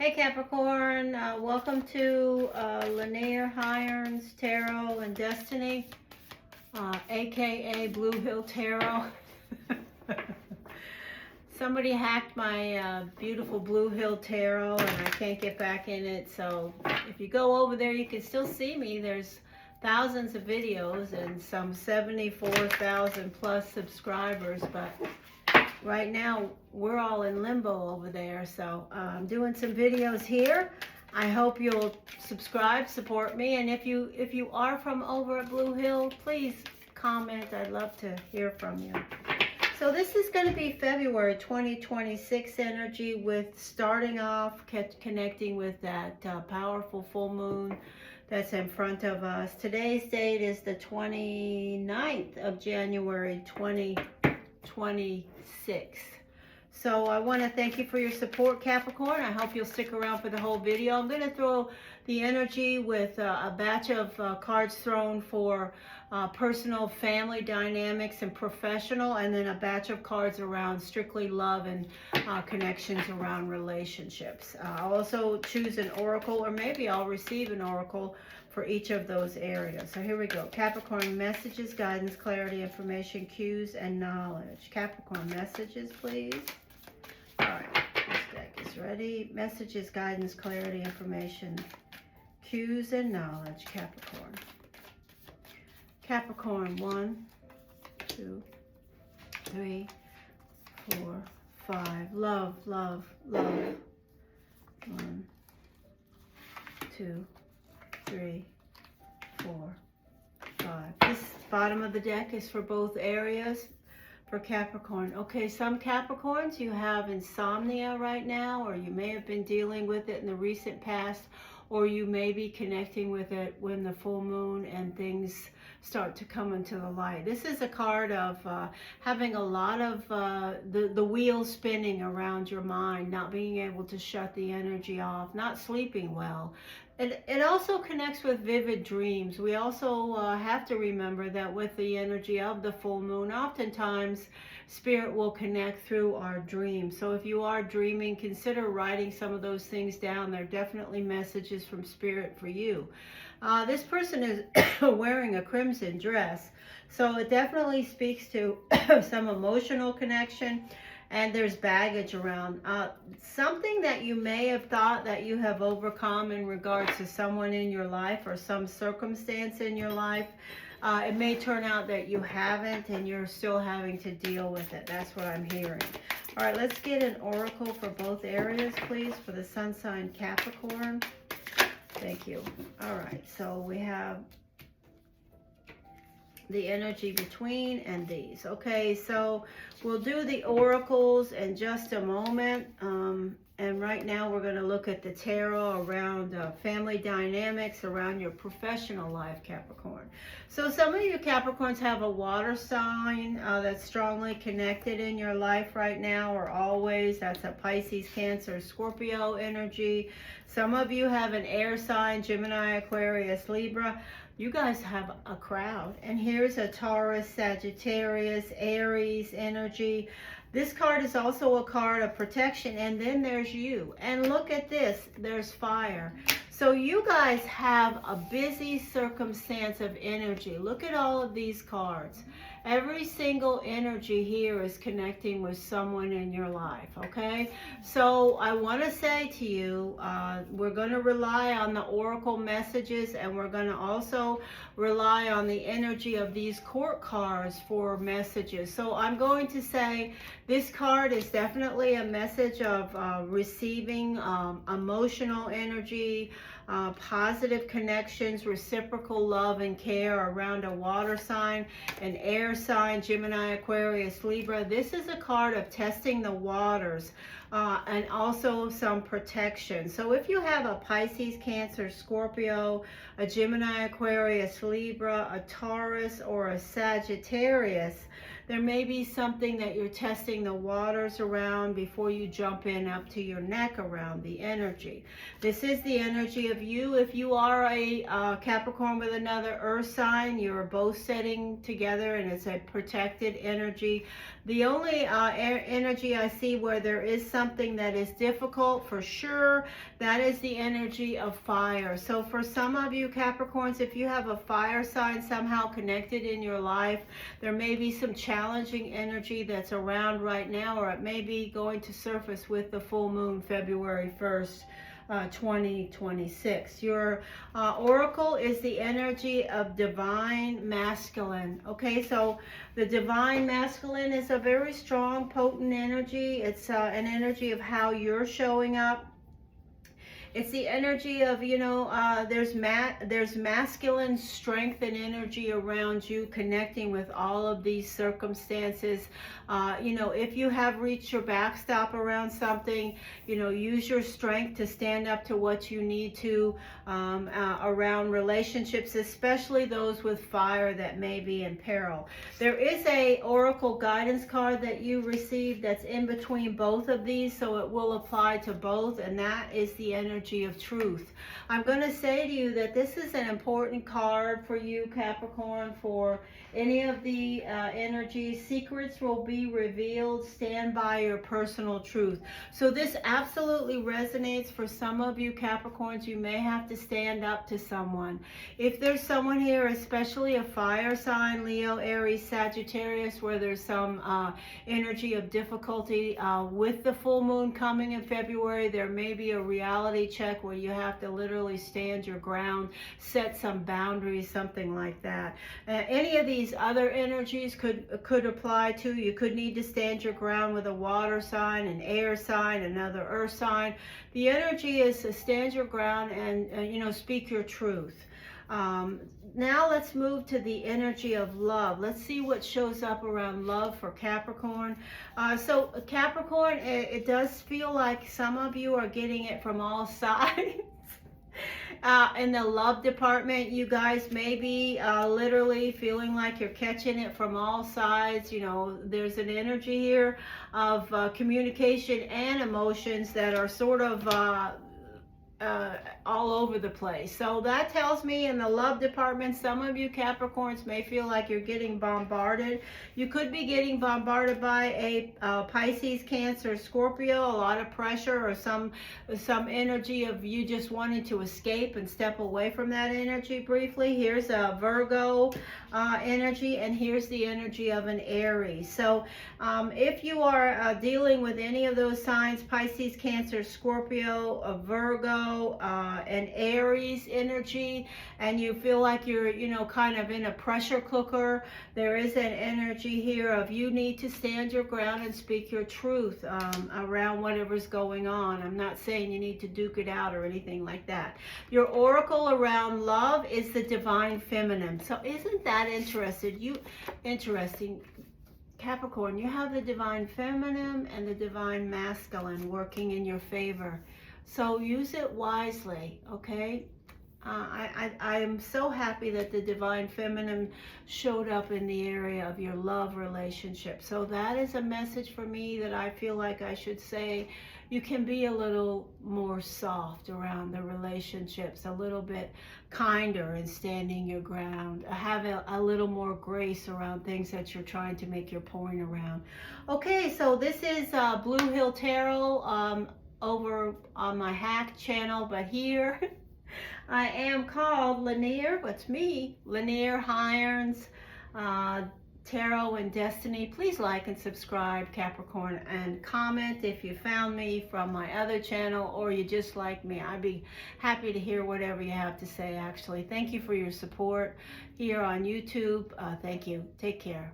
Hey Capricorn, welcome to Lanier Hirons Tarot and Destiny, aka Blue Hill Tarot. Somebody hacked my beautiful Blue Hill Tarot and I can't get back in it, so if you go over there you can still see me. There's thousands of videos and some 74,000 plus subscribers, but right now we're all in limbo over there, so I'm doing some videos here. I hope you'll subscribe, support me, and if you are from over at Blue Hill, please comment. I'd love to hear from you. So this is going to be February 2026 energy, with starting off connecting with that powerful full moon that's in front of us. Today's date is the 29th of January 2026. So I want to thank you for your support, Capricorn. I hope you'll stick around for the whole video. I'm going to throw the energy with a batch of cards thrown for personal, family dynamics and professional, and then a batch of cards around strictly love and connections around relationships. I'll also choose an oracle, or maybe I'll receive an oracle for each of those areas. So here we go. Capricorn, messages, guidance, clarity, information, cues, and knowledge. Capricorn, messages, please. All right, this deck is ready. Messages, guidance, clarity, information, cues, and knowledge. Capricorn. Capricorn, 1, 2, 3, 4, 5. Love, love, love. 1, 2, 3, 4, 5. This bottom of the deck is for both areas for Capricorn. Okay, some Capricorns, you have insomnia right now, or you may have been dealing with it in the recent past, or you may be connecting with it when the full moon and things start to come into the light. This is a card of having a lot of the wheels spinning around your mind, not being able to shut the energy off, not sleeping well. It also connects with vivid dreams. We also have to remember that with the energy of the full moon, oftentimes Spirit will connect through our dreams. So if you are dreaming, consider writing some of those things down. They're definitely messages from Spirit for you. This person is wearing a crimson dress, so it definitely speaks to some emotional connection. And there's baggage around. Something that you may have thought that you have overcome in regards to someone in your life or some circumstance in your life. It may turn out that you haven't and you're still having to deal with it. That's what I'm hearing. All right, let's get an oracle for both areas, please, for the sun sign Capricorn. Thank you. All right, so we have the energy between and these. Okay, so we'll do the oracles in just a moment, and right now we're going to look at the tarot around family dynamics, around your professional life, Capricorn. So some of you Capricorns have a water sign that's strongly connected in your life right now, or always. That's a Pisces, Cancer, Scorpio energy. Some of you have an air sign, Gemini, Aquarius, Libra. You guys have a crowd. And here's a Taurus, Sagittarius, Aries energy. This card is also a card of protection. And then there's you. And look at this. There's fire. So you guys have a busy circumstance of energy. Look at all of these cards. Every single energy here is connecting with someone in your life, okay? So I want to say to you, we're going to rely on the oracle messages, and we're going to also rely on the energy of these court cards for messages. So I'm going to say this card is definitely a message of receiving emotional energy, positive connections, reciprocal love and care around a water sign, an air sign, Gemini, Aquarius, Libra. This is a card of testing the waters and also some protection. So if you have a Pisces, Cancer, Scorpio, a Gemini, Aquarius, Libra, a Taurus, or a Sagittarius, There may be something that you're testing the waters around before you jump in up to your neck around the energy. This is the energy of you. If you are a Capricorn with another earth sign, you're both sitting together and it's a protected energy. The only energy I see where there is something that is difficult for sure, that is the energy of fire. So for some of you Capricorns, if you have a fire sign somehow connected in your life, there may be some challenging energy that's around right now, or it may be going to surface with the full moon February 1st. 2026. Your oracle is the energy of divine masculine. Okay, so the divine masculine is a very strong, potent energy. It's an energy of how you're showing up. It's the energy of, you know, there's masculine strength and energy around you, connecting with all of these circumstances. You know, if you have reached your backstop around something, you know, use your strength to stand up to what you need to around relationships, especially those with fire that may be in peril. There is a oracle guidance card that you received that's in between both of these, so it will apply to both, and that is the energy of truth. I'm going to say to you that this is an important card for you, Capricorn, for any of the energies. Secrets will be revealed. Stand by your personal truth. So this absolutely resonates for some of you Capricorns. You may have to stand up to someone. If there's someone here, especially a fire sign, Leo, Aries, Sagittarius, where there's some energy of difficulty with the full moon coming in February, there may be a reality check where you have to literally stand your ground, set some boundaries, something like that. Any of these other energies could apply to. You could need to stand your ground with a water sign, an air sign, another earth sign. The energy is to stand your ground and you know, speak your truth. Now let's move to the energy of love. Let's see what shows up around love for Capricorn. So Capricorn, it does feel like some of you are getting it from all sides. In the love department, you guys may be literally feeling like you're catching it from all sides. You know, there's an energy here of communication and emotions that are sort of all over the place. So that tells me in the love department, some of you Capricorns may feel like you're getting bombarded. You could be getting bombarded by a Pisces, Cancer, Scorpio, a lot of pressure, or some energy of you just wanting to escape and step away from that energy briefly. Here's a Virgo energy, and here's the energy of an Aries. So if you are dealing with any of those signs, Pisces, Cancer, Scorpio, a Virgo, an Aries energy, and you feel like you're, you know, kind of in a pressure cooker, there is an energy here of you need to stand your ground and speak your truth around whatever's going on. I'm not saying you need to duke it out or anything like that. Your oracle around love is the divine feminine. So isn't that interesting? Capricorn, you have the divine feminine and the divine masculine working in your favor. So use it wisely, okay? I am so happy that the divine feminine showed up in the area of your love relationship. So that is a message for me that I feel like I should say. You can be a little more soft around the relationships, a little bit kinder in standing your ground, have a little more grace around things that you're trying to make your point around. Okay, so this is Blue Hill Tarot over on my hack channel, but here I am called Lanier. What's me? Lanier Hirons, Tarot and Destiny. Please like and subscribe, Capricorn, and comment if you found me from my other channel or you just like me. I'd be happy to hear whatever you have to say, actually. Thank you for your support here on YouTube. Thank you. Take care.